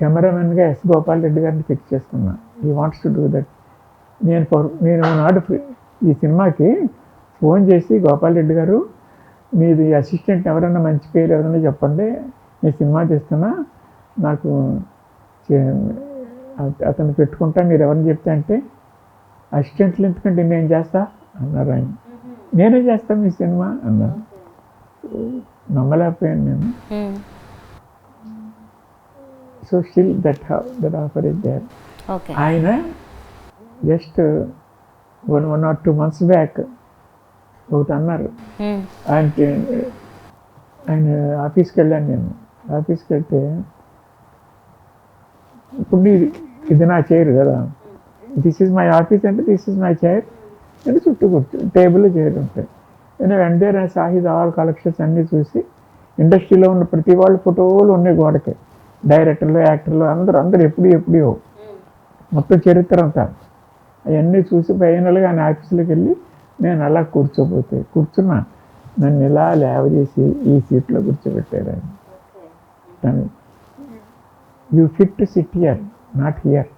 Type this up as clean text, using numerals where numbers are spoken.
కెమెరామెన్గా yes Gopal Reddy గారిని fix చేసుకున్నా. ఈ వాంట్స్ టు డూ దట్. నేను నాడు ఈ సినిమాకి ఫోన్ చేసి, గోపాల్ రెడ్డి గారు మీది అసిస్టెంట్ ఎవరైనా మంచి పేరు ఎవరైనా చెప్పండి, నేను సినిమా చేస్తున్నా, నాకు అతను పెట్టుకుంటా, మీరు ఎవరిని చెప్తే అంటే, అసిస్టెంట్లు ఎందుకంటే నేను చేస్తా అన్నారు ఆయన. నేనే చేస్తాను మీ సినిమా అన్నారు. నమ్మలేకపోయాను నేను. So still that offer is there. ఆయన జస్ట్ 1 or 2 months బ్యాక్ ఒకటి అన్నారు. ఆయన ఆఫీస్కి వెళ్ళాను నేను. ఆఫీస్కి వెళ్తే, ఇప్పుడు ఇది నా చైర్ కదా, దిస్ ఈజ్ మై ఆఫీస్ అంటే దిస్ ఈజ్ మై చైర్ అంటే చుట్టూ టేబుల్ చైర్ ఉంటాయి. నేను వెంటనే సాహిద్ ఆల్ కలెక్షన్స్ అన్నీ చూసి, ఇండస్ట్రీలో ఉన్న ప్రతి వాళ్ళ ఫోటోలు ఉన్నాయి గోడకి, డైరెక్టర్లు, యాక్టర్లు అందరూ ఎప్పుడో మొత్తం చరిత్ర అంతా అవన్నీ చూసి ఫైనల్గా ఆయన ఆఫీసులోకి వెళ్ళి నేను అలా కూర్చున్నా. నన్ను ఇలా లేవజేసి ఈ సీట్లో కూర్చోబెట్టారు ఆయన. You fit to SIT here, not here.